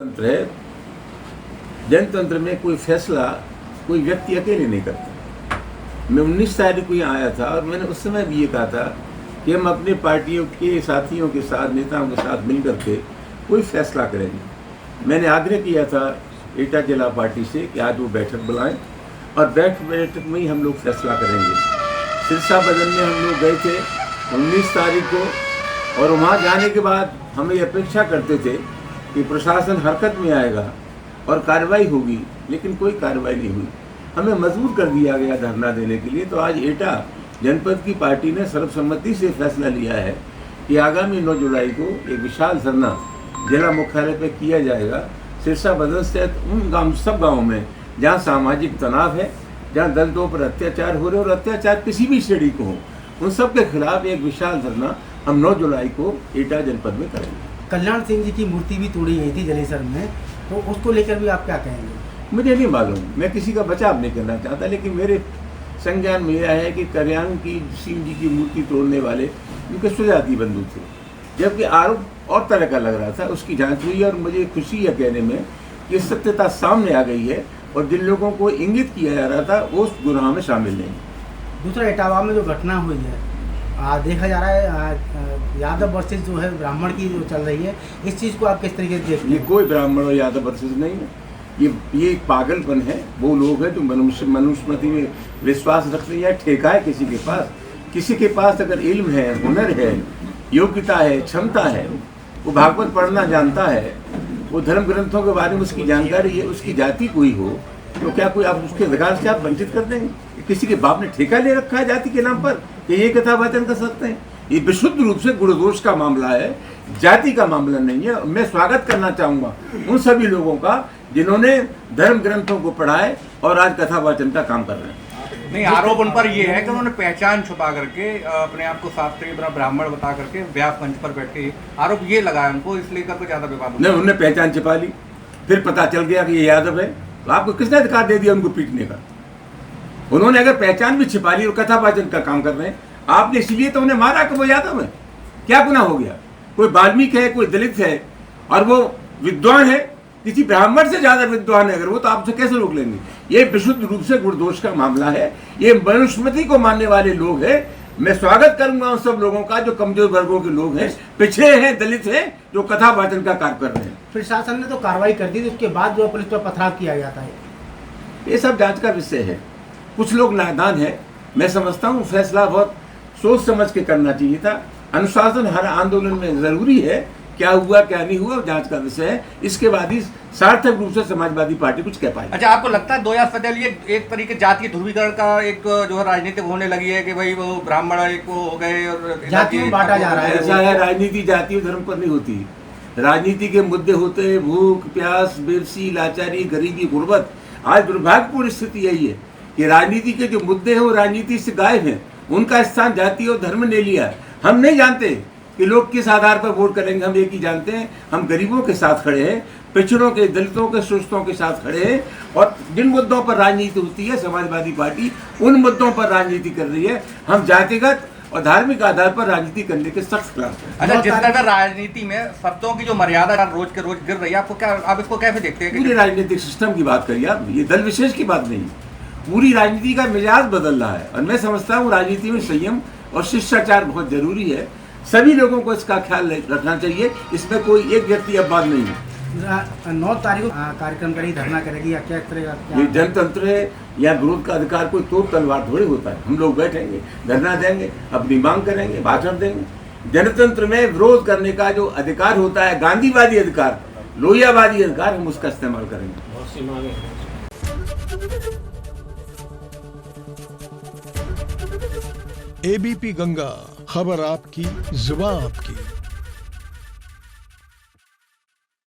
तंत्र है। जनतंत्र में कोई फैसला कोई व्यक्ति अकेले नहीं करता। मैं 19 तारीख को यहाँ आया था और मैंने उस समय भी ये कहा था कि हम अपने पार्टियों के साथियों के साथ, नेताओं के साथ मिलकर के कोई फैसला करेंगे। मैंने आग्रह किया था एटा जिला पार्टी से कि आज वो बैठक बुलाएं और बैठक में ही हम लोग फैसला करेंगे। सिरसा बदन में हम लोग गए थे 19 तारीख को और वहाँ जाने के बाद हम ये अपेक्षा करते थे कि प्रशासन हरकत में आएगा और कार्रवाई होगी, लेकिन कोई कार्रवाई नहीं हुई। हमें मजबूर कर दिया गया धरना देने के लिए। तो आज एटा जनपद की पार्टी ने सर्वसम्मति से फैसला लिया है कि आगामी 9 जुलाई को एक विशाल धरना जिला मुख्यालय पर किया जाएगा। सिरसा बदन सहित उन सब गाँवों में जहाँ सामाजिक तनाव है, जहाँ दलितों पर अत्याचार हो रहे और अत्याचार किसी भी श्रेणी को हो, उन सब के खिलाफ एक विशाल धरना हम 9 जुलाई को एटा जनपद में करेंगे। कल्याण सिंह जी की मूर्ति भी तोड़ी गई थी जलेसर में, तो उसको लेकर भी आप क्या कहेंगे? मुझे नहीं मालूम, मैं किसी का बचाव नहीं करना चाहता, लेकिन मेरे संज्ञान में यह है कि कल्याण की सिंह जी की मूर्ति तोड़ने वाले उनके स्वजाति बंधु थे, जबकि आरोप और तरह का लग रहा था। उसकी जांच हुई और मुझे खुशी है कहने में कि सत्यता सामने आ गई है और जिन लोगों को इंगित किया जा रहा था वो उस गुनाह में शामिल नहीं। दूसरा, इटावा में जो घटना हुई है, देखा जा रहा है यादव वर्सेस जो है ब्राह्मण की जो चल रही है, इस चीज़ को आप किस तरीके से देखते हैं? ये कोई ब्राह्मण और यादव वर्सेस नहीं है, ये एक पागलपन है। वो लोग हैं जो मनुस्मृति में विश्वास रखते हैं। ठेका है किसी के पास अगर इल्म है, हुनर है, योग्यता है, क्षमता है, वो भागवत पढ़ना जानता है, वो धर्म ग्रंथों के बारे में उसकी जानकारी है, उसकी जाति कोई हो, तो क्या कोई आप उसके अधिकार से आप वंचित कर देंगे? किसी के बाप ने ठेका ले रखा है जाति के नाम पर कि ये कथा वाचन कर सकते हैं? ये विशुद्ध रूप से गुणदोष का मामला है, जाति का मामला नहीं है। मैं स्वागत करना चाहूँगा उन सभी लोगों का जिन्होंने धर्म ग्रंथों को पढ़ा है और आज कथा वाचन का काम कर रहे हैं। नहीं, आरोप उन पर ये है कि उन्होंने पहचान छुपा करके अपने आप को शास्त्रीय ब्राह्मण बता करके व्यास मंच पर बैठ के आरोप ये लगाया उनको, इसलिए करके ज्यादा विवाद नहीं, उन्होंने पहचान छिपा ली, फिर पता चल गया कि ये यादव है, तो आपको किसने अधिकार दे दिया उनको पीटने का? उन्होंने अगर पहचान भी छिपा ली और कथा वाचन का काम कर रहे हैं, आपने इसलिए तो उन्हें मारा कि वो यादव है। क्या गुनाह हो गया? कोई वाल्मीकि है, कोई दलित है और वो विद्वान है, किसी ब्राह्मण से ज्यादा विद्वान है अगर वो, तो आपसे कैसे रोक लेंगे? ये विशुद्ध रूप से गुणदोष का मामला है। ये मनुस्मृति को मानने वाले लोग हैं। मैं स्वागत करूंगा उन सब लोगों का जो कमजोर वर्गों के लोग हैं, पिछड़े हैं, दलित हैं, जो कथा वाचन का कार्य कर रहे हैं। प्रशासन ने तो कार्रवाई कर दी थी, उसके बाद जो पुलिस पर पथराव किया जाता है, ये सब जांच का विषय है। कुछ लोग नादान है। मैं समझता हूँ फैसला बहुत सोच समझ के करना चाहिए था। अनुशासन हर आंदोलन में जरूरी है। क्या हुआ क्या नहीं हुआ जांच का विषय है। इसके बाद ही सार्थक रूप से समाजवादी पार्टी कुछ कह पाएगी। अच्छा, आपको लगता है 2017 ये एक तरीके जातीय ध्रुवीकरण का एक जो है राजनीति होने लगी है कि भाई वो ब्राह्मण एक वो हो गए और जाति में बांटा जा रहा है? ऐसा है, राजनीति जाति और धर्म पर नहीं होती। राजनीति के मुद्दे होते हैं भूख, प्यास, बेबसी, लाचारी, गरीबी, गुर्बत। आज दुर्भाग्यपूर्ण स्थिति यही है कि राजनीति के जो मुद्दे हैं वो राजनीति से गायब हैं। उनका स्थान जाति और धर्म ने लिया। हम नहीं जानते कि लोग किस आधार पर वोट करेंगे। हम एक ही जानते हैं, हम गरीबों के साथ खड़े हैं, पिछड़ों के, दलितों के, शोषितों के साथ खड़े हैं। और जिन मुद्दों पर राजनीति होती है, समाजवादी पार्टी उन मुद्दों पर राजनीति कर रही है। हम जातिगत और धार्मिक आधार पर राजनीति करने के सख्त खिलाफ हैं। अच्छा, जिस तरह राजनीति में शब्दों की जो मर्यादा रोज के रोज गिर रही है, आपको क्या, आप इसको कैसे देखते हैं? पूरे राजनीतिक सिस्टम की बात करिए आप, ये दल विशेष की बात नहीं। पूरी राजनीति का मिजाज बदल रहा है और मैं समझता हूँ राजनीति में संयम और शिष्टाचार बहुत जरूरी है। सभी लोगों को इसका ख्याल रखना चाहिए। इसमें कोई एक व्यक्ति अब बात नहीं है। 9 तारीख को कार्यक्रम करेगी, धरना करेगी या क्या करेगा? ये जनतंत्र है या विरोध का अधिकार कोई तोड़ तलवार थोड़ी होता है। हम लोग बैठेंगे, धरना देंगे, अपनी मांग करेंगे, भाषण देंगे। जनतंत्र में विरोध करने का जो अधिकार होता है, गांधीवादी अधिकार, लोहियावादी अधिकार, हम उसका इस्तेमाल करेंगे। एबीपी गंगा, खबर आपकी, जुबान आपकी।